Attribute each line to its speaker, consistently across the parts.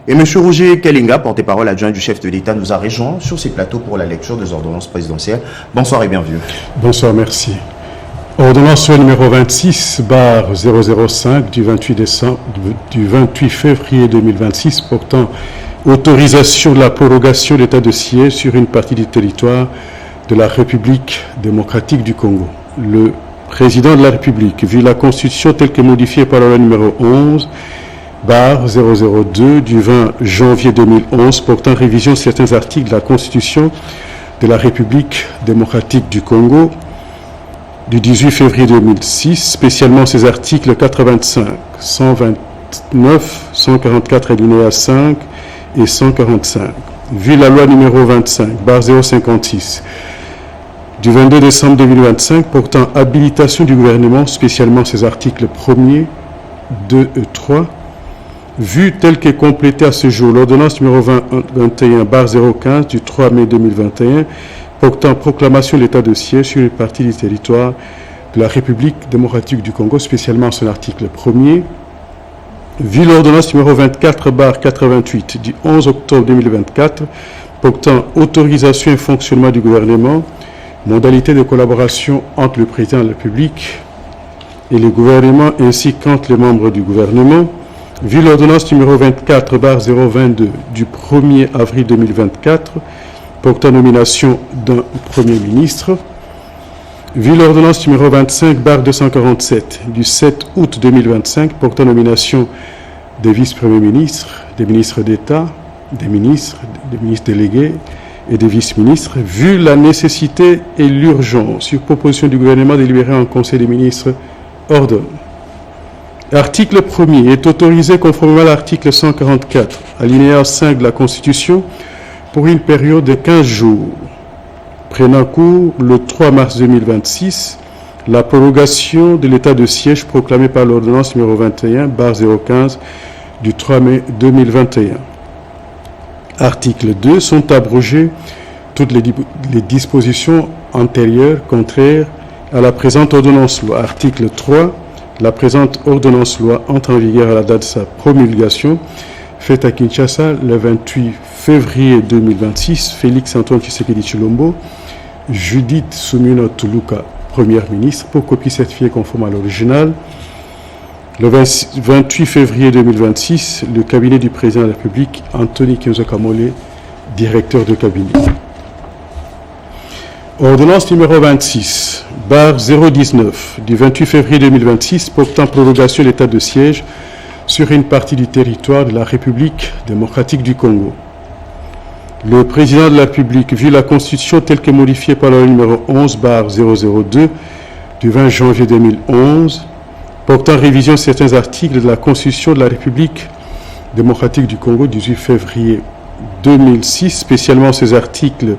Speaker 1: Et M. Roger Kelinga, porte-parole adjoint du chef de l'État, nous a rejoint sur ces plateaux pour la lecture des ordonnances présidentielles. Bonsoir et bienvenue.
Speaker 2: Bonsoir, merci. Ordonnance numéro 26/005 du 28 février 2026 portant autorisation de la prorogation de l'état de siège sur une partie du territoire de la République démocratique du Congo. Le président de la République, vu la Constitution telle que modifiée par la loi numéro 11/002 du 20 janvier 2011 portant révision de certains articles de la Constitution de la République démocratique du Congo du 18 février 2006, spécialement ces articles 85, 129, 144 alinéa 5 et 145. Vu la loi numéro 25/056 du 22 décembre 2025 portant habilitation du gouvernement, spécialement ces articles 1er, 2 et 3, vu tel qu'est complété à ce jour l'ordonnance numéro 21/015 du 3 mai 2021 portant proclamation de l'état de siège sur une partie du territoire de la République démocratique du Congo, spécialement son article 1er, vu l'ordonnance numéro 24/88 du 11 octobre 2024 portant autorisation et fonctionnement du gouvernement, modalité de collaboration entre le président de la République et le gouvernement ainsi qu'entre les membres du gouvernement, vu l'ordonnance numéro 24/022 du 1er avril 2024 portant nomination d'un Premier ministre, vu l'ordonnance numéro 25/247 du 7 août 2025 portant nomination des vice-premiers ministres, des ministres d'État, des ministres délégués et des vice-ministres, vu la nécessité et l'urgence, sur proposition du gouvernement délibéré en Conseil des ministres, ordonne. Article 1er est autorisé conformément à l'article 144, alinéa 5 de la Constitution, pour une période de 15 jours, prenant cours le 3 mars 2026, la prorogation de l'état de siège proclamé par l'ordonnance numéro 21/015 du 3 mai 2021. Article 2. Sont abrogées toutes les dispositions antérieures contraires à la présente ordonnance-loi. Article 3. La présente ordonnance-loi entre en vigueur à la date de sa promulgation, faite à Kinshasa le 28 février 2026, Félix Antoine Tshisekedi Tshilombo, Judith Suminwa Tuluka, Première ministre, pour copie certifiée conforme à l'original. Le 28 février 2026, le cabinet du président de la République, Anthony Kenzo Kamole, directeur de cabinet. Ordonnance numéro 26/019 du 28 février 2026 portant prorogation de l'état de siège sur une partie du territoire de la République démocratique du Congo. Le président de la République, vu la Constitution telle que modifiée par la loi numéro 11/002 du 20 janvier 2011, portant révision de certains articles de la Constitution de la République démocratique du Congo du 18 février 2006, spécialement ces articles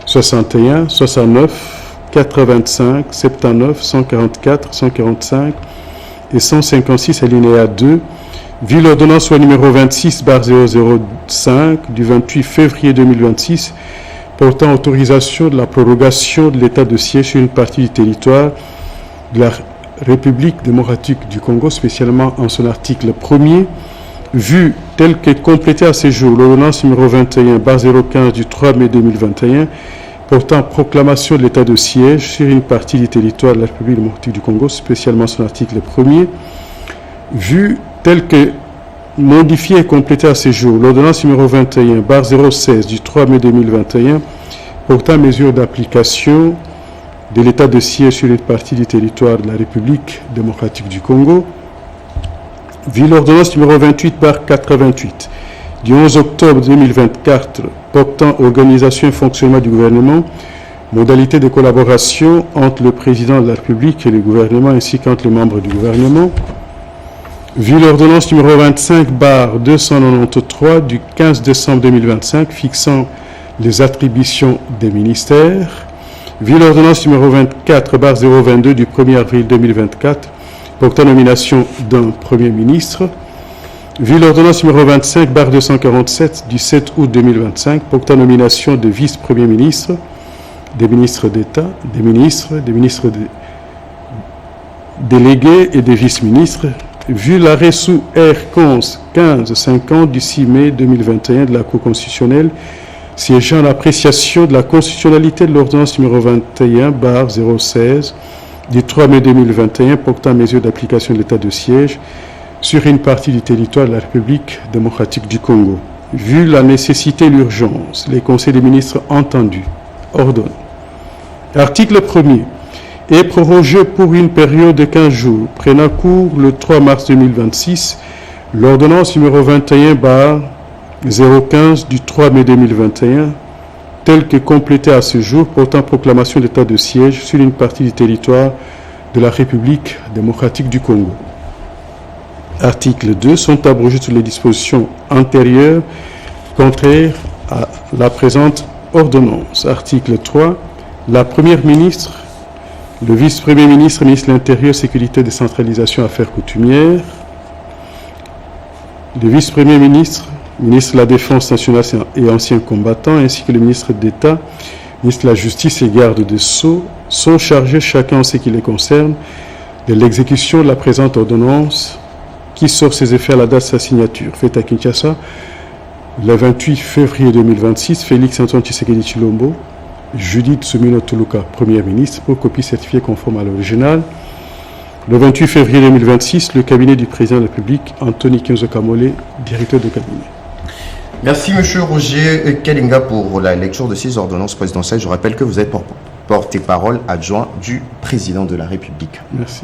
Speaker 2: 61, 69, 85, 79, 144, 145 et 156 alinéa 2, vu l'ordonnance numéro 26/005 du 28 février 2026 portant autorisation de la prorogation de l'état de siège sur une partie du territoire de la République démocratique du Congo, spécialement en son article 1er, vu tel que complété à ce jour l'ordonnance numéro 21/015 du 3 mai 2021 portant proclamation de l'état de siège sur une partie du territoire de la République démocratique du Congo, spécialement son article 1er, vu tel que modifié et complété à ce jour l'ordonnance numéro 21/016 du 3 mai 2021 portant mesures d'application de l'état de siège sur une partie du territoire de la République démocratique du Congo, vu l'ordonnance numéro 28/88 du 11 octobre 2024 portant organisation et fonctionnement du gouvernement, modalité de collaboration entre le président de la République et le gouvernement ainsi qu'entre les membres du gouvernement, vu l'ordonnance numéro 25/293 du 15 décembre 2025 fixant les attributions des ministères, vu l'ordonnance numéro 24/022 du 1er avril 2024 portant nomination d'un Premier ministre, vu l'ordonnance numéro 25/247 du 7 août 2025 portant nomination de vice-premiers ministres, des ministres d'État, des ministres délégués et des vice-ministres, vu l'arrêt sous R-15 1550 du 6 mai 2021 de la Cour constitutionnelle siégeant à l'appréciation de la constitutionnalité de l'ordonnance numéro 21/016 du 3 mai 2021 portant mesures d'application de l'état de siège sur une partie du territoire de la République démocratique du Congo. Vu la nécessité et l'urgence, les conseils des ministres entendus ordonnent. Article 1er. Est prorogé pour une période de 15 jours, prenant cours le 3 mars 2026, l'ordonnance numéro 21/015 du 3 mai 2021, telle que complétée à ce jour, portant proclamation d'état de siège sur une partie du territoire de la République démocratique du Congo. Article 2. Sont abrogées toutes les dispositions antérieures contraires à la présente ordonnance. Article 3. La Première ministre, le vice-premier ministre, ministre de l'Intérieur, Sécurité, Décentralisation, Affaires coutumières, le vice-premier ministre, ministre de la Défense nationale et ancien combattant, ainsi que le ministre d'État, ministre de la Justice et garde des Sceaux, sont chargés, chacun en ce qui les concerne, de l'exécution de la présente ordonnance qui sort ses effets à la date de sa signature. Faite à Kinshasa, le 28 février 2026, Félix Antoine Tshisekedi Tshilombo, Judith Suminwa Tuluka, Premier ministre, pour copie certifiée conforme à l'original. Le 28 février 2026, le cabinet du président de la République, Anthony Kenzo Kamole, directeur de cabinet.
Speaker 1: Merci M. Roger Kalinga pour la lecture de ces ordonnances présidentielles. Je rappelle que vous êtes porte-parole adjoint du président de la République.
Speaker 2: Merci.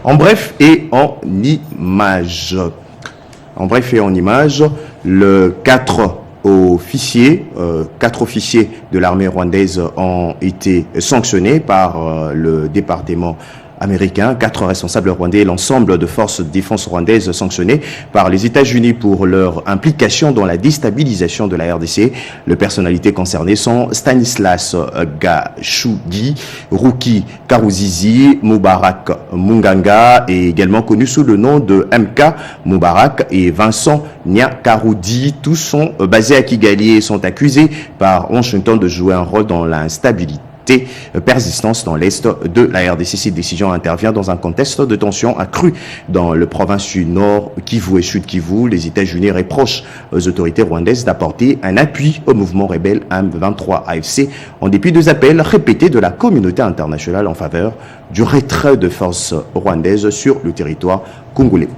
Speaker 1: En bref et en image. En bref et en image, le 4 officiers de l'armée rwandaise ont été sanctionnés par le département américain. 4 responsables rwandais et l'ensemble de forces de défense rwandaises sanctionnées par les États-Unis pour leur implication dans la déstabilisation de la RDC. Les personnalités concernées sont Stanislas Gashugi, Ruki Karuzizi, Mubarak Munganga, et également connu sous le nom de MK Mubarak, et Vincent Nyakaroudi. Tous sont basés à Kigali et sont accusés par Washington de jouer un rôle dans l'instabilité persistance dans l'est de la RDC. Cette décision intervient dans un contexte de tension accrue dans le province du Nord Kivu et Sud Kivu. Les États-Unis reprochent aux autorités rwandaises d'apporter un appui au mouvement rebelle M23 AFC en dépit des appels répétés de la communauté internationale en faveur du retrait de forces rwandaises sur le territoire congolais.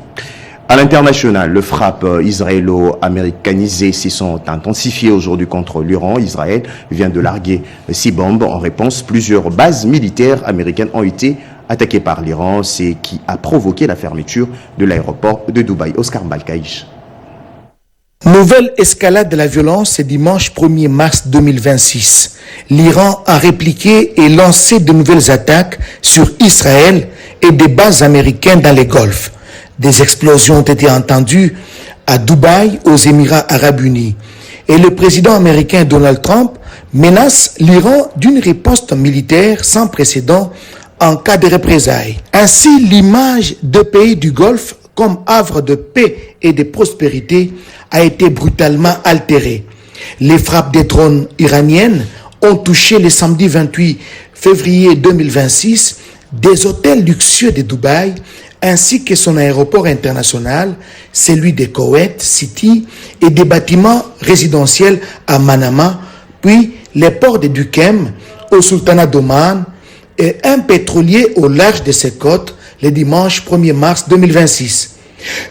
Speaker 1: À l'international, les frappes israélo-américanisées s'y sont intensifiées aujourd'hui contre l'Iran. Israël vient de larguer 6 bombes. En réponse, plusieurs bases militaires américaines ont été attaquées par l'Iran, ce qui a provoqué la fermeture de l'aéroport de Dubaï. Oscar Balkaïch.
Speaker 3: Nouvelle escalade de la violence ce dimanche 1er mars 2026. L'Iran a répliqué et lancé de nouvelles attaques sur Israël et des bases américaines dans les Golfe. Des explosions ont été entendues à Dubaï, aux Émirats arabes unis. Et le président américain Donald Trump menace l'Iran d'une riposte militaire sans précédent en cas de représailles. Ainsi, l'image de pays du Golfe comme havre de paix et de prospérité a été brutalement altérée. Les frappes des drones iraniennes ont touché le samedi 28 février 2026 des hôtels luxueux de Dubaï ainsi que son aéroport international, celui de Kuwait City et des bâtiments résidentiels à Manama, puis les ports de Duqm au Sultanat d'Oman et un pétrolier au large de ses côtes le dimanche 1er mars 2026.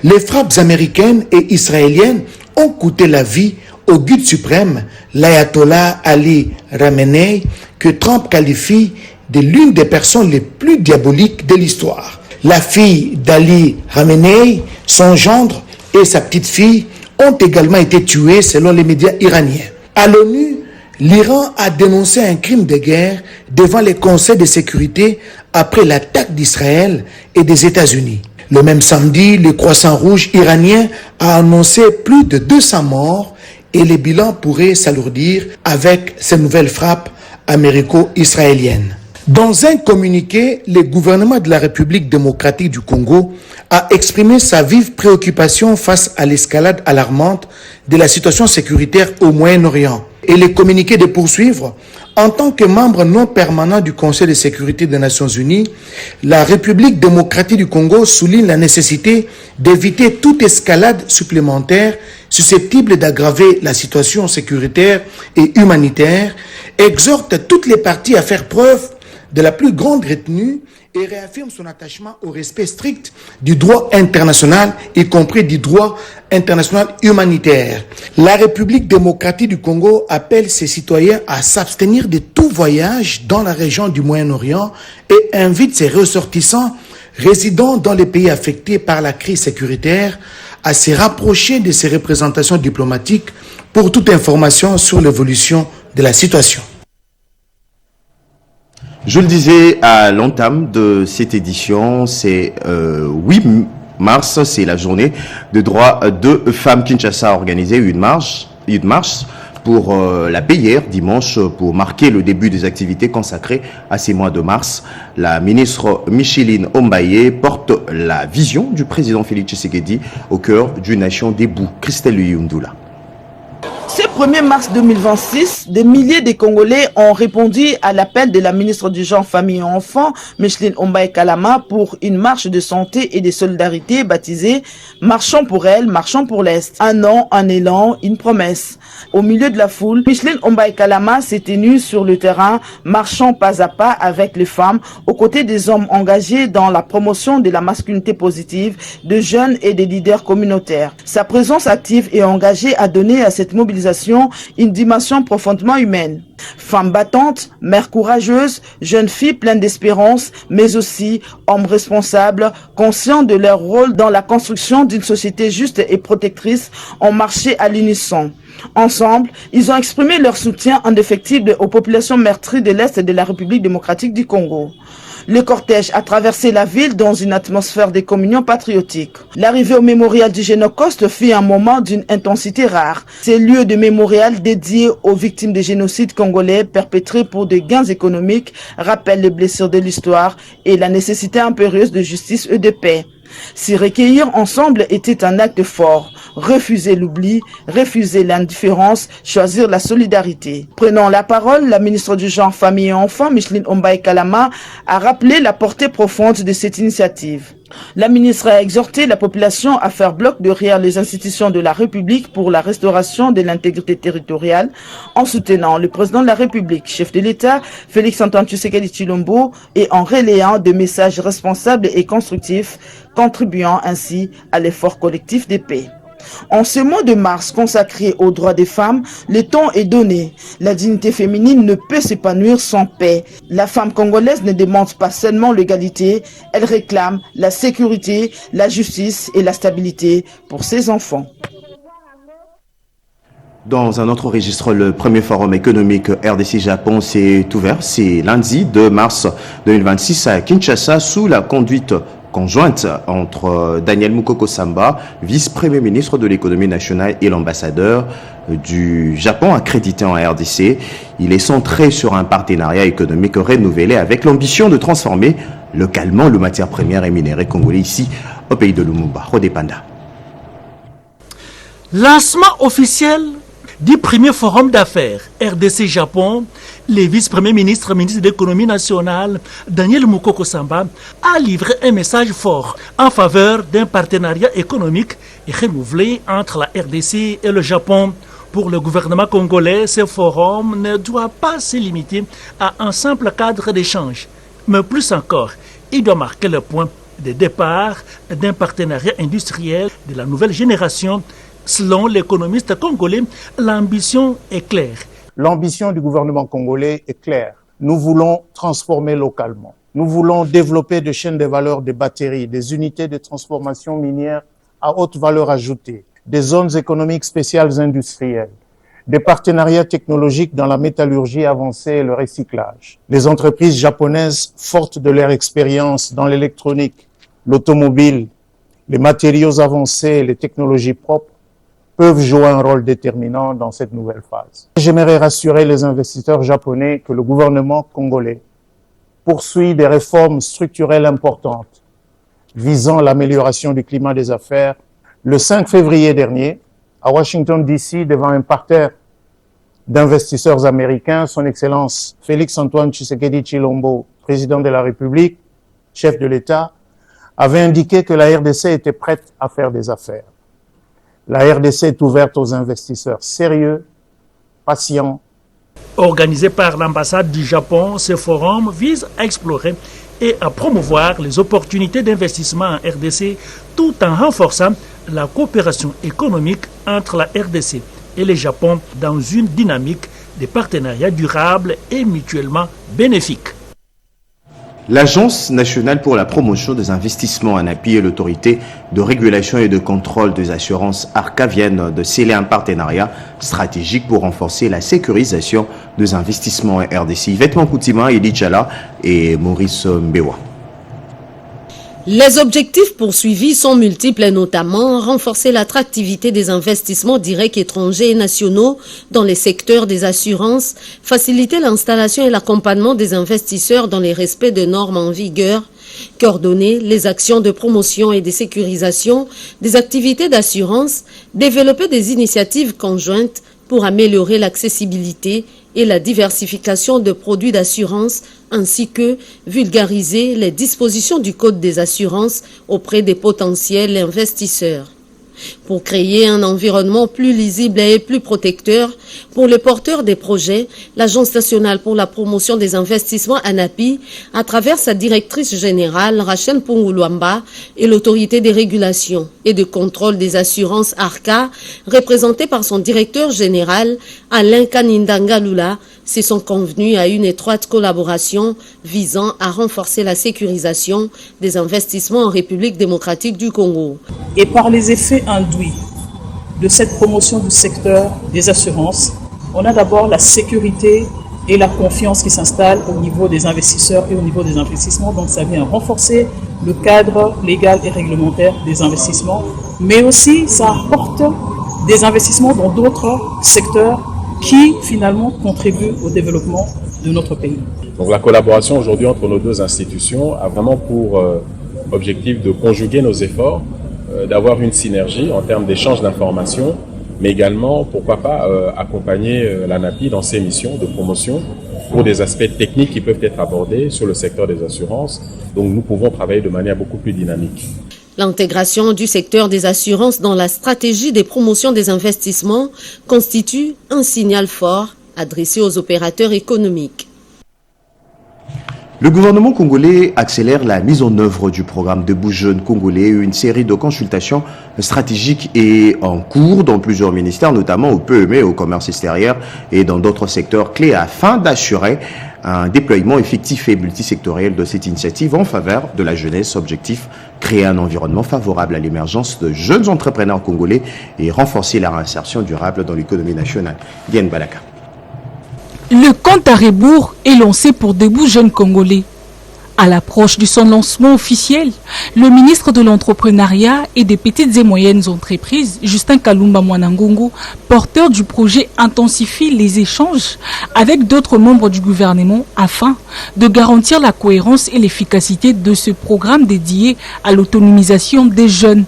Speaker 3: Les frappes américaines et israéliennes ont coûté la vie au guide suprême, l'ayatollah Ali Khamenei, que Trump qualifie de l'une des personnes les plus diaboliques de l'histoire. La fille d'Ali Khamenei, son gendre et sa petite-fille ont également été tués selon les médias iraniens. À l'ONU, l'Iran a dénoncé un crime de guerre devant les conseils de sécurité après l'attaque d'Israël et des États-Unis. Le même samedi, le Croissant Rouge iranien a annoncé plus de 200 morts et les bilans pourraient s'alourdir avec ces nouvelles frappes américo-israéliennes. Dans un communiqué, le gouvernement de la République démocratique du Congo a exprimé sa vive préoccupation face à l'escalade alarmante de la situation sécuritaire au Moyen-Orient et les communiqués de poursuivre En tant que membre non permanent du Conseil de sécurité des Nations Unies, la République démocratique du Congo souligne la nécessité d'éviter toute escalade supplémentaire susceptible d'aggraver la situation sécuritaire et humanitaire, exhorte toutes les parties à faire preuve de la plus grande retenue et réaffirme son attachement au respect strict du droit international, y compris du droit international humanitaire. La République démocratique du Congo appelle ses citoyens à s'abstenir de tout voyage dans la région du Moyen-Orient et invite ses ressortissants résidant dans les pays affectés par la crise sécuritaire à se rapprocher de ses représentations diplomatiques pour toute information sur l'évolution de la situation.
Speaker 1: Je le disais à l'entame de cette édition, c'est 8 mars, c'est la journée de droits de femmes. Kinshasa a organisé une marche pour la paix hier, dimanche, pour marquer le début des activités consacrées à ces mois de mars. La ministre Micheline Ombaye porte la vision du président Félix Tshisekedi au cœur d'une nation debout. Christelle Yundula.
Speaker 4: Ce 1er mars 2026, des milliers de Congolais ont répondu à l'appel de la ministre du Genre, Famille et Enfants, Micheline Ombaye Kalama, pour une marche de santé et de solidarité baptisée « Marchons pour elle, marchons pour l'Est ». Un nom, un élan, une promesse. Au milieu de la foule, Micheline Ombaye Kalama s'est tenue sur le terrain, marchant pas à pas avec les femmes, aux côtés des hommes engagés dans la promotion de la masculinité positive, de jeunes et des leaders communautaires. Sa présence active et engagée a donné à cette mobilisation une dimension profondément humaine. Femmes battantes, mères courageuses, jeunes filles pleines d'espérance, mais aussi hommes responsables, conscients de leur rôle dans la construction d'une société juste et protectrice, ont marché à l'unisson. Ensemble, ils ont exprimé leur soutien indéfectible aux populations meurtries de l'Est de la République démocratique du Congo. Le cortège a traversé la ville dans une atmosphère de communion patriotique. L'arrivée au mémorial du Génocoste fut un moment d'une intensité rare. Ces lieux de mémorial dédiés aux victimes des génocides congolais perpétrés pour des gains économiques rappellent les blessures de l'histoire et la nécessité impérieuse de justice et de paix. S'y recueillir ensemble était un acte fort. Refuser l'oubli, refuser l'indifférence, choisir la solidarité. Prenant la parole, la ministre du Genre, Famille et Enfants, Micheline Ombaye Kalama, a rappelé la portée profonde de cette initiative. La ministre a exhorté la population à faire bloc derrière les institutions de la République pour la restauration de l'intégrité territoriale en soutenant le président de la République, chef de l'État, Félix-Antoine Tshisekedi Tshilombo, et en relayant des messages responsables et constructifs, contribuant ainsi à l'effort collectif de paix. En ce mois de mars consacré aux droits des femmes, le ton est donné. La dignité féminine ne peut s'épanouir sans paix. La femme congolaise ne demande pas seulement l'égalité, elle réclame la sécurité, la justice et la stabilité pour ses enfants.
Speaker 1: Dans un autre registre, le premier forum économique RDC-Japon s'est ouvert. C'est lundi 2 mars 2026 à Kinshasa sous la conduite conjointe entre Daniel Mukoko Samba, vice-premier ministre de l'économie nationale, et l'ambassadeur du Japon accrédité en RDC. Il est centré sur un partenariat économique renouvelé avec l'ambition de transformer localement le matière première et minéraux congolais ici au pays de Lumumba. Rodépanda.
Speaker 5: Lancement officiel du premier forum d'affaires RDC-Japon, le vice-premier ministre, ministre de l'économie nationale, Daniel Mukoko Samba, a livré un message fort en faveur d'un partenariat économique renouvelé entre la RDC et le Japon. Pour le gouvernement congolais, ce forum ne doit pas se limiter à un simple cadre d'échange, mais plus encore, il doit marquer le point de départ d'un partenariat industriel de la nouvelle génération. Selon l'économiste congolais, l'ambition est claire.
Speaker 6: L'ambition du gouvernement congolais est claire. Nous voulons transformer localement. Nous voulons développer des chaînes de valeur des batteries, des unités de transformation minière à haute valeur ajoutée, des zones économiques spéciales industrielles, des partenariats technologiques dans la métallurgie avancée et le recyclage. Les entreprises japonaises, fortes de leur expérience dans l'électronique, l'automobile, les matériaux avancés et les technologies propres, peuvent jouer un rôle déterminant dans cette nouvelle phase. J'aimerais rassurer les investisseurs japonais que le gouvernement congolais poursuit des réformes structurelles importantes visant l'amélioration du climat des affaires. Le 5 février dernier, à Washington DC, devant un parterre d'investisseurs américains, son Excellence Félix-Antoine Tshisekedi Tshilombo, président de la République, chef de l'État, avait indiqué que la RDC était prête à faire des affaires. La RDC est ouverte aux investisseurs sérieux, patients.
Speaker 5: Organisé par l'ambassade du Japon, ce forum vise à explorer et à promouvoir les opportunités d'investissement en RDC tout en renforçant la coopération économique entre la RDC et le Japon dans une dynamique de partenariat durable et mutuellement bénéfique.
Speaker 1: L'Agence nationale pour la promotion des investissements ANAPI et l'autorité de régulation et de contrôle des assurances ARCA viennent de sceller un partenariat stratégique pour renforcer la sécurisation des investissements en RDC. Vêtements Koutima, Eli Tchala et Maurice Mbewa.
Speaker 7: Les objectifs poursuivis sont multiples, notamment renforcer l'attractivité des investissements directs étrangers et nationaux dans les secteurs des assurances, faciliter l'installation et l'accompagnement des investisseurs dans les respects de normes en vigueur, coordonner les actions de promotion et de sécurisation des activités d'assurance, développer des initiatives conjointes pour améliorer l'accessibilité et la diversification de produits d'assurance, ainsi que vulgariser les dispositions du Code des assurances auprès des potentiels investisseurs. Pour créer un environnement plus lisible et plus protecteur pour les porteurs des projets, l'Agence nationale pour la promotion des investissements ANAPI, à travers sa directrice générale Rachel Punguluamba et l'autorité des régulations et de contrôle des assurances ARCA, représentée par son directeur général Alain Kanindanga Lula, se sont convenus à une étroite collaboration visant à renforcer la sécurisation des investissements en République démocratique du Congo.
Speaker 8: Et par les effets induits de cette promotion du secteur des assurances, on a d'abord la sécurité et la confiance qui s'installent au niveau des investisseurs et au niveau des investissements. Donc ça vient renforcer le cadre légal et réglementaire des investissements, mais aussi ça apporte des investissements dans d'autres secteurs qui finalement contribuent au développement de notre pays.
Speaker 9: Donc la collaboration aujourd'hui entre nos deux institutions a vraiment pour objectif de conjuguer nos efforts, d'avoir une synergie en termes d'échange d'informations, mais également, pourquoi pas, accompagner l'ANAPI dans ses missions de promotion pour des aspects techniques qui peuvent être abordés sur le secteur des assurances. Donc nous pouvons travailler de manière beaucoup plus dynamique.
Speaker 7: L'intégration du secteur des assurances dans la stratégie des promotions des investissements constitue un signal fort adressé aux opérateurs économiques.
Speaker 1: Le gouvernement congolais accélère la mise en œuvre du programme Debout Jeunes Congolais. Une série de consultations stratégiques est en cours dans plusieurs ministères, notamment au PME, au commerce extérieur et dans d'autres secteurs clés afin d'assurer un déploiement effectif et multisectoriel de cette initiative en faveur de la jeunesse. Objectif, créer un environnement favorable à l'émergence de jeunes entrepreneurs congolais et renforcer leur insertion durable dans l'économie nationale. Diane Balaka.
Speaker 10: Le compte à rebours est lancé pour Debout Jeunes Congolais. À l'approche de son lancement officiel, le ministre de l'Entrepreneuriat et des petites et moyennes entreprises, Justin Kalumba Mwanangungu, porteur du projet, intensifie les échanges avec d'autres membres du gouvernement afin de garantir la cohérence et l'efficacité de ce programme dédié à l'autonomisation des jeunes.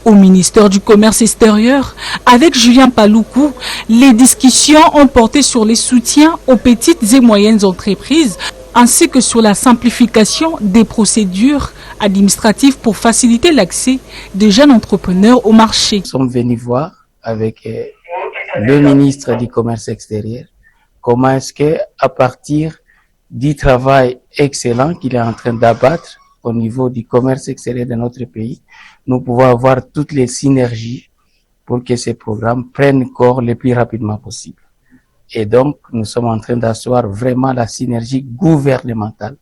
Speaker 10: Au ministère du Commerce extérieur, avec Julien Paloukou, les discussions ont porté sur les soutiens aux petites et moyennes entreprises ainsi que sur la simplification des procédures administratives pour faciliter l'accès des jeunes entrepreneurs au marché.
Speaker 11: Nous sommes venus voir avec le ministre du Commerce extérieur comment est-ce qu'à partir du travail excellent qu'il est en train d'abattre au niveau du commerce extérieur de notre pays, nous pouvons avoir toutes les synergies pour que ces programmes prennent corps le plus rapidement possible. Et donc, nous sommes en train d'asseoir vraiment la synergie gouvernementale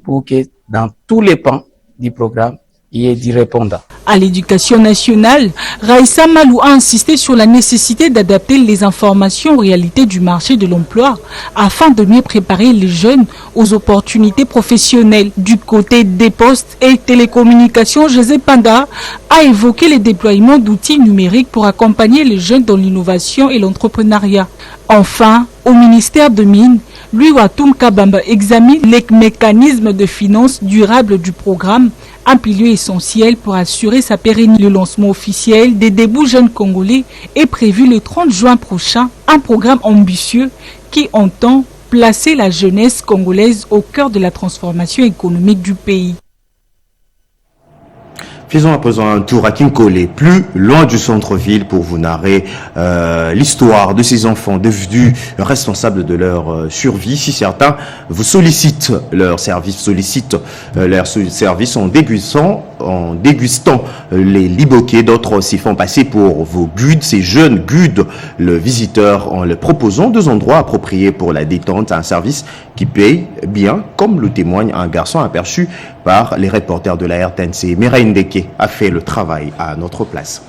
Speaker 11: pour que dans tous les pans du programme, il y ait du répondant.
Speaker 10: À l'éducation nationale, Raïssa Malou a insisté sur la nécessité d'adapter les informations aux réalités du marché de l'emploi afin de mieux préparer les jeunes aux opportunités professionnelles. Du côté des postes et télécommunications, José Panda a évoqué les déploiements d'outils numériques pour accompagner les jeunes dans l'innovation et l'entrepreneuriat. Enfin, au ministère de Mines, Louis Watum Kabamba examine les mécanismes de finances durables du programme un pilier essentiel pour assurer sa pérennité. Le lancement officiel des débuts jeunes congolais est prévu le 30 juin prochain, un programme ambitieux qui entend placer la jeunesse congolaise au cœur de la transformation économique du pays.
Speaker 1: Faisons à présent un tour à Kinkole, plus loin du centre-ville, pour vous narrer l'histoire de ces enfants devenus responsables de leur survie. Si certains vous sollicitent leur service, en dégustant les liboquets, d'autres s'y font passer pour vos guides. Ces jeunes guides le visiteur en leur proposant 2 endroits appropriés pour la détente, un service qui paye bien, comme le témoigne un garçon aperçu par les reporters de la RTNC. Mireille Ndeke a fait le travail à notre place.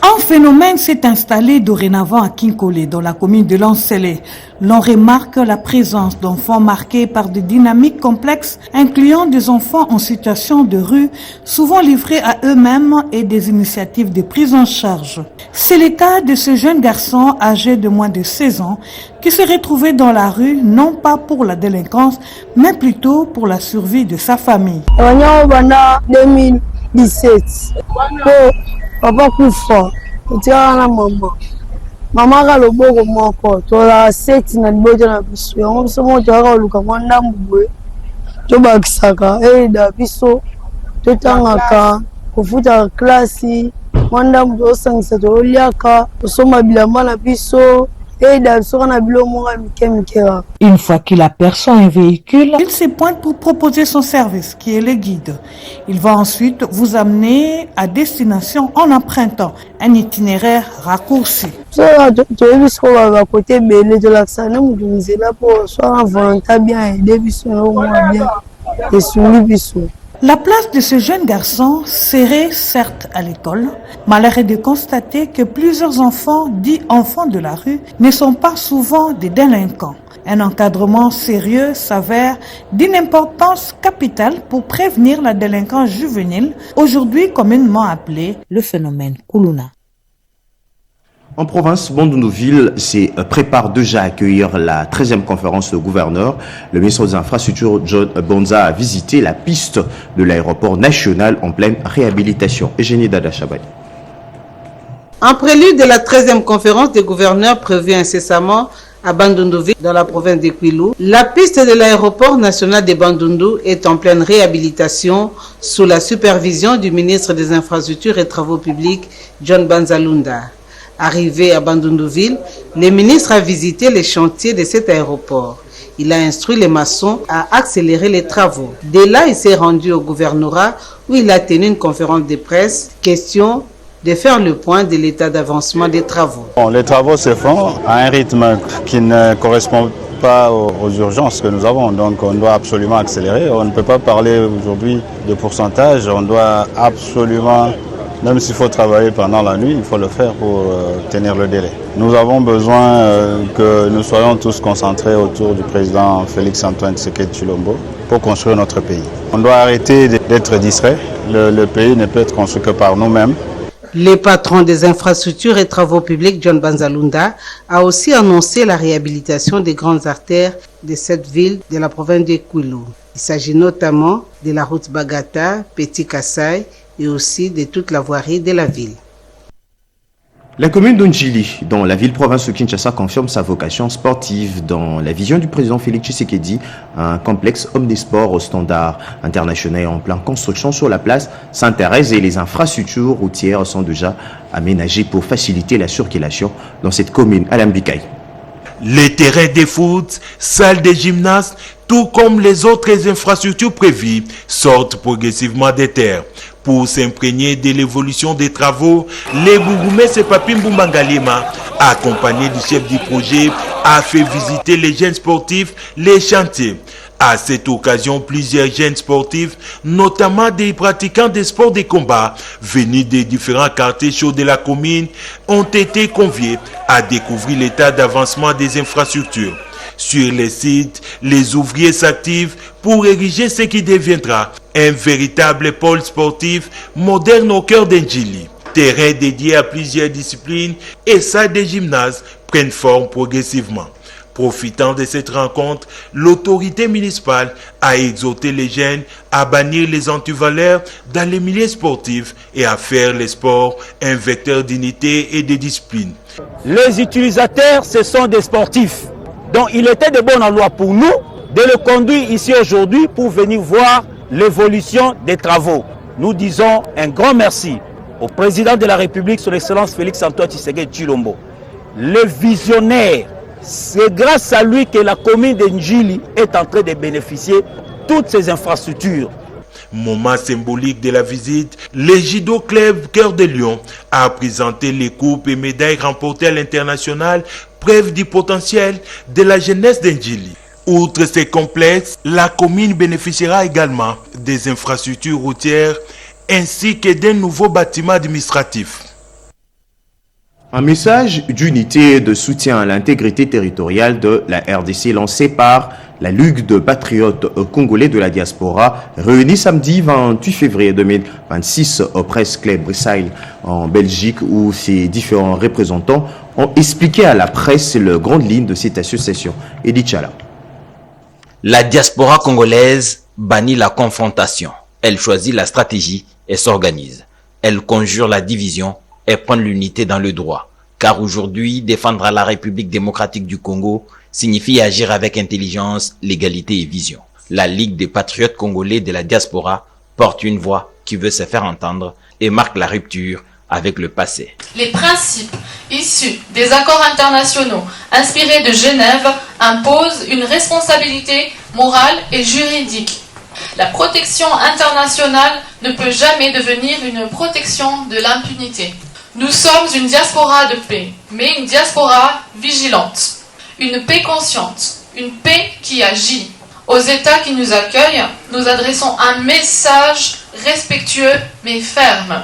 Speaker 12: Un phénomène s'est installé dorénavant à Kinkole, dans la commune de Lansele. L'on remarque la présence d'enfants marqués par des dynamiques complexes, incluant des enfants en situation de rue, souvent livrés à eux-mêmes et des initiatives de prise en charge. C'est le cas de ce jeune garçon âgé de moins de 16 ans qui se retrouvait dans la rue, non pas pour la délinquance, mais plutôt pour la survie de sa famille.
Speaker 13: 2017. Papa kufa utia na mama ka loboko moko to la seti na liboto na biso yango biso mo to ka luka mwanda mbwe to bakisaka da biso to tangaka kufuta klasi mwanda mbwe osangisa to liaka osoma bilamba na biso.
Speaker 12: Une fois qu'il aperçoit un véhicule, il se pointe pour proposer son service, qui est le guide. Il va ensuite vous amener à destination en empruntant un itinéraire raccourci. La place de ce jeune garçon serait certes à l'école. Malheur est de constater que plusieurs enfants, dits enfants de la rue, ne sont pas souvent des délinquants. Un encadrement sérieux s'avère d'une importance capitale pour prévenir la délinquance juvénile, aujourd'hui communément appelée le phénomène Kuluna.
Speaker 1: En province, Bandundu-Ville se prépare déjà à accueillir la 13e conférence de gouverneurs. Le ministre des Infrastructures, John Bonza, a visité la piste de l'aéroport national en pleine réhabilitation. Eugénie Dada-Chabay.
Speaker 14: En prélude de la 13e conférence des gouverneurs prévue incessamment à Bandundu-Ville, dans la province de Kwilu, la piste de l'aéroport national de Bandundu est en pleine réhabilitation sous la supervision du ministre des Infrastructures et Travaux publics, John Banzalunda. Arrivé à Bandundu-Ville, le ministre a visité les chantiers de cet aéroport. Il a instruit les maçons à accélérer les travaux. Dès là, il s'est rendu au gouvernorat où il a tenu une conférence de presse. Question de faire le point de l'état d'avancement des travaux.
Speaker 15: Bon, les travaux se font à un rythme qui ne correspond pas aux urgences que nous avons. Donc on doit absolument accélérer. On ne peut pas parler aujourd'hui de pourcentage. On doit absolument... Même s'il faut travailler pendant la nuit, il faut le faire pour tenir le délai. Nous avons besoin que nous soyons tous concentrés autour du président Félix-Antoine Tshisekedi Tshilombo pour construire notre pays. On doit arrêter d'être distrait. Le pays ne peut être construit que par nous-mêmes.
Speaker 14: Le patron des infrastructures et travaux publics, John Banzalunda, a aussi annoncé la réhabilitation des grandes artères de cette ville de la province de Kwilu. Il s'agit notamment de la route Bagata, Petit Kassai, et aussi de toute la voirie de la ville.
Speaker 1: La commune d'Ondjili, dans la ville-province de Kinshasa, confirme sa vocation sportive. Dans la vision du président Félix Tshisekedi, un complexe omnisport au standard international en pleine construction sur la place Sainte-Thérèse et les infrastructures routières sont déjà aménagées pour faciliter la circulation dans cette commune. Alain Bikaï.
Speaker 16: Les terrains de foot, salles de gymnase, tout comme les autres infrastructures prévues, sortent progressivement des terres. Pour s'imprégner de l'évolution des travaux, les bourgmestres Papim Boumbangalima, accompagné du chef du projet, a fait visiter les jeunes sportifs les chantiers. À cette occasion, plusieurs jeunes sportifs, notamment des pratiquants des sports de combat, venus des différents quartiers chauds de la commune, ont été conviés à découvrir l'état d'avancement des infrastructures. Sur les sites, les ouvriers s'activent pour ériger ce qui deviendra un véritable pôle sportif moderne au cœur d'Ondjili. Terrain dédié à plusieurs disciplines et salles de gymnase prennent forme progressivement. Profitant de cette rencontre, l'autorité municipale a exhorté les jeunes à bannir les antivaleurs dans les milieux sportifs et à faire le sport un vecteur d'unité et de discipline.
Speaker 17: Les utilisateurs, ce sont des sportifs. Donc il était de bon endroit pour nous de le conduire ici aujourd'hui pour venir voir l'évolution des travaux. Nous disons un grand merci au président de la République, son Excellence Félix-Antoine Tshisekedi Tshilombo, le visionnaire. C'est grâce à lui que la commune de Njili est en train de bénéficier de toutes ces infrastructures.
Speaker 16: Moment symbolique de la visite, le Judo Club Cœur de Lion a présenté les coupes et médailles remportées à l'international, preuve du potentiel de la jeunesse d'Njili. Outre ces complexes, la commune bénéficiera également des infrastructures routières ainsi que d'un nouveau bâtiment administratif.
Speaker 1: Un message d'unité et de soutien à l'intégrité territoriale de la RDC lancé par la Ligue de patriotes congolais de la diaspora, réunie samedi 28 février 2026 au Presse Club Bruxelles en Belgique, où ses différents représentants ont expliqué à la presse les grandes lignes de cette association. Edith Chala.
Speaker 18: La diaspora congolaise bannit la confrontation. Elle choisit la stratégie et s'organise. Elle conjure la division et prendre l'unité dans le droit. Car aujourd'hui, défendre la République démocratique du Congo signifie agir avec intelligence, légalité et vision. La Ligue des patriotes congolais de la diaspora porte une voix qui veut se faire entendre et marque la rupture avec le passé.
Speaker 19: Les principes issus des accords internationaux inspirés de Genève imposent une responsabilité morale et juridique. La protection internationale ne peut jamais devenir une protection de l'impunité. Nous sommes une diaspora de paix, mais une diaspora vigilante. Une paix consciente, une paix qui agit. Aux États qui nous accueillent, nous adressons un message respectueux mais ferme.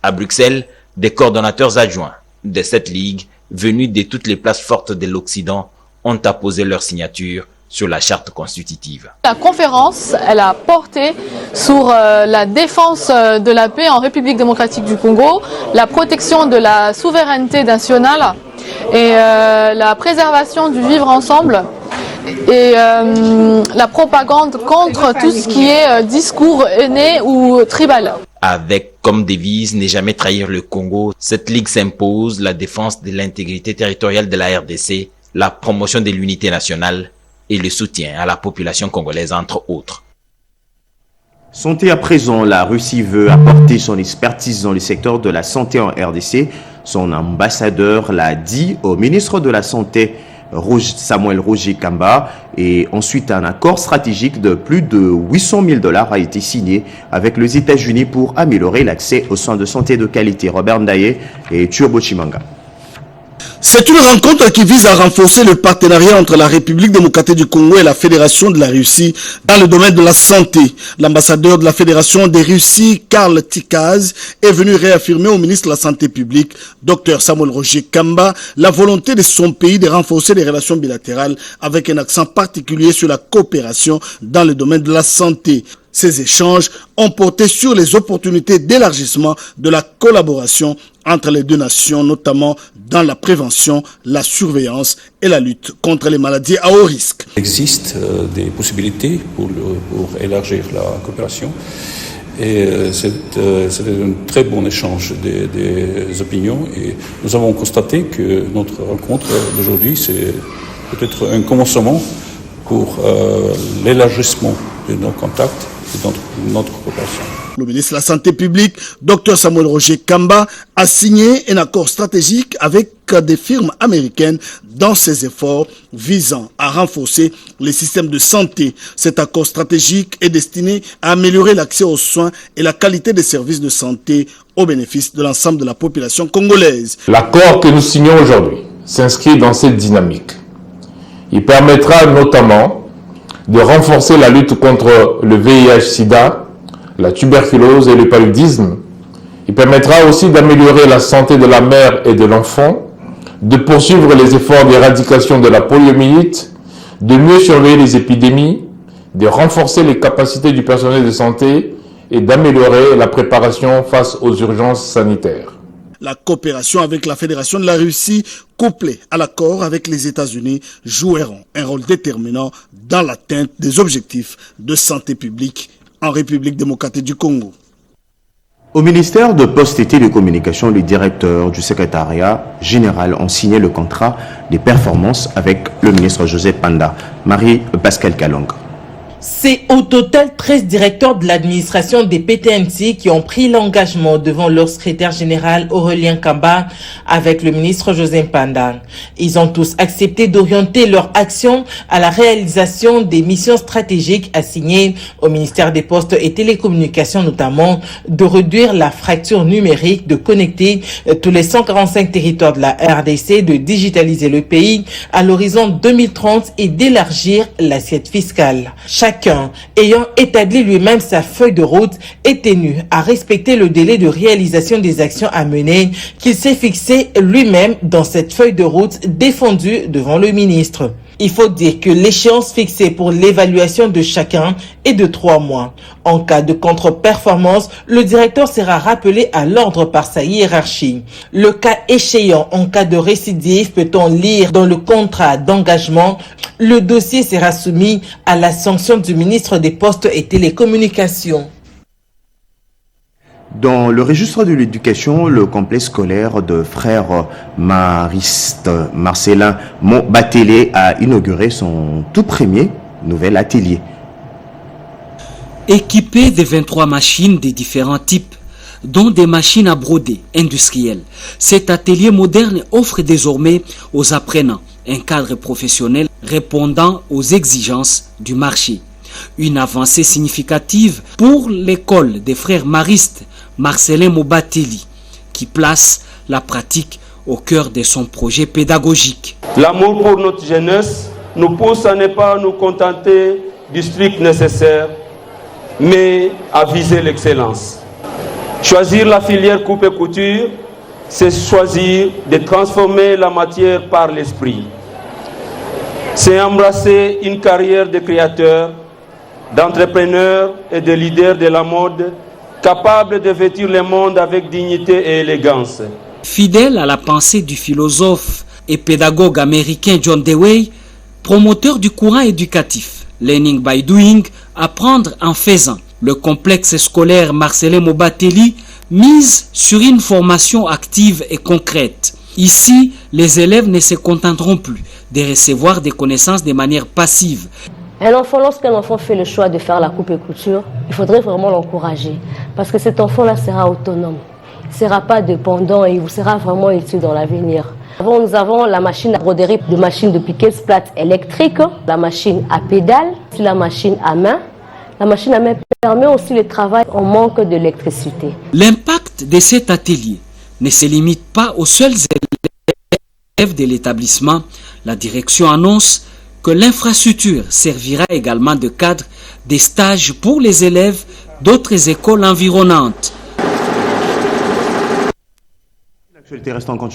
Speaker 18: À Bruxelles, des coordonnateurs adjoints de cette ligue, venus de toutes les places fortes de l'Occident, ont apposé leur signature sur la charte constitutive.
Speaker 20: La conférence, elle a porté sur la défense de la paix en République démocratique du Congo, la protection de la souveraineté nationale et la préservation du vivre ensemble et la propagande contre tout ce qui est discours haineux ou tribal.
Speaker 18: Avec comme devise ne jamais trahir le Congo, cette ligue s'impose la défense de l'intégrité territoriale de la RDC, la promotion de l'unité nationale et le soutien à la population congolaise, entre autres.
Speaker 1: Santé à présent, la Russie veut apporter son expertise dans le secteur de la santé en RDC. Son ambassadeur l'a dit au ministre de la Santé, Samuel Roger Kamba, et ensuite un accord stratégique de plus de 800 000 $ a été signé avec les États-Unis pour améliorer l'accès aux soins de santé de qualité. Robert Ndaye et Turbo Chimanga.
Speaker 21: C'est une rencontre qui vise à renforcer le partenariat entre la République démocratique du Congo et la Fédération de la Russie dans le domaine de la santé. L'ambassadeur de la Fédération des Russies, Karl Tikaz, est venu réaffirmer au ministre de la Santé publique, Dr Samuel Roger Kamba, la volonté de son pays de renforcer les relations bilatérales avec un accent particulier sur la coopération dans le domaine de la santé. Ces échanges ont porté sur les opportunités d'élargissement de la collaboration entre les deux nations, notamment dans la prévention, la surveillance et la lutte contre les maladies à haut risque.
Speaker 22: Il existe des possibilités pour élargir la coopération et c'est un très bon échange des opinions et nous avons constaté que notre rencontre d'aujourd'hui c'est peut-être un commencement pour l'élargissement de nos contacts et de notre coopération.
Speaker 21: Le ministre de la Santé publique, Dr Samuel Roger Kamba, a signé un accord stratégique avec des firmes américaines dans ses efforts visant à renforcer les systèmes de santé. Cet accord stratégique est destiné à améliorer l'accès aux soins et la qualité des services de santé au bénéfice de l'ensemble de la population congolaise.
Speaker 23: L'accord que nous signons aujourd'hui s'inscrit dans cette dynamique. Il permettra notamment de renforcer la lutte contre le VIH-Sida, la tuberculose et le paludisme. Il permettra aussi d'améliorer la santé de la mère et de l'enfant, de poursuivre les efforts d'éradication de la poliomyélite, de mieux surveiller les épidémies, de renforcer les capacités du personnel de santé et d'améliorer la préparation face aux urgences sanitaires.
Speaker 21: La coopération avec la Fédération de la Russie, couplée à l'accord avec les États-Unis, joueront un rôle déterminant dans l'atteinte des objectifs de santé publique en République démocratique du Congo.
Speaker 1: Au ministère de Poste et Télécommunications, les directeurs du secrétariat général ont signé le contrat de performance avec le ministre Joseph Panda. Marie-Pascale Kalong.
Speaker 2: C'est au total 13 directeurs de l'administration des PTNC qui ont pris l'engagement devant leur secrétaire général Aurélien Kamba avec le ministre Joseph Panda. Ils ont tous accepté d'orienter leur action à la réalisation des missions stratégiques assignées au ministère des Postes et Télécommunications, notamment de réduire la fracture numérique, de connecter tous les 145 territoires de la RDC, de digitaliser le pays à l'horizon 2030 et d'élargir l'assiette fiscale. Chacun ayant établi lui-même sa feuille de route est tenu à respecter le délai de réalisation des actions à mener qu'il s'est fixé lui-même dans cette feuille de route défendue devant le ministre. Il faut dire que l'échéance fixée pour l'évaluation de chacun est de 3 mois. En cas de contre-performance, le directeur sera rappelé à l'ordre par sa hiérarchie. Le cas échéant, en cas de récidive, peut-on lire dans le contrat d'engagement, le dossier sera soumis à la sanction du ministre des Postes et Télécommunications.
Speaker 1: Dans le registre de l'éducation, le complexe scolaire de frères maristes Marcelin Montbatélé a inauguré son tout premier nouvel atelier.
Speaker 3: Équipé de 23 machines de différents types, dont des machines à broder industrielles, cet atelier moderne offre désormais aux apprenants un cadre professionnel répondant aux exigences du marché. Une avancée significative pour l'école des frères maristes Marcelin Montbatélé, qui place la pratique au cœur de son projet pédagogique.
Speaker 4: L'amour pour notre jeunesse nous pousse à ne pas nous contenter du strict nécessaire, mais à viser l'excellence. Choisir la filière coupe et couture, c'est choisir de transformer la matière par l'esprit. C'est embrasser une carrière de créateur, d'entrepreneur et de leader de la mode, capable de vêtir le monde avec dignité et élégance.
Speaker 3: Fidèle à la pensée du philosophe et pédagogue américain John Dewey, promoteur du courant éducatif Learning by Doing, apprendre en faisant, le complexe scolaire Marcelin Montbatélé mise sur une formation active et concrète. Ici, les élèves ne se contenteront plus de recevoir des connaissances de manière passive.
Speaker 24: Un enfant, lorsqu'un enfant fait le choix de faire la coupe et couture, il faudrait vraiment l'encourager. Parce que cet enfant-là sera autonome. Il ne sera pas dépendant et il vous sera vraiment utile dans l'avenir. Nous avons la machine à broderie, de machine de piquet plate électrique, la machine à pédale, la machine à main. La machine à main permet aussi le travail en manque d'électricité.
Speaker 3: L'impact de cet atelier ne se limite pas aux seuls élèves de l'établissement. La direction annonce que l'infrastructure servira également de cadre des stages pour les élèves d'autres écoles environnantes.
Speaker 1: L'actualité reste en continu.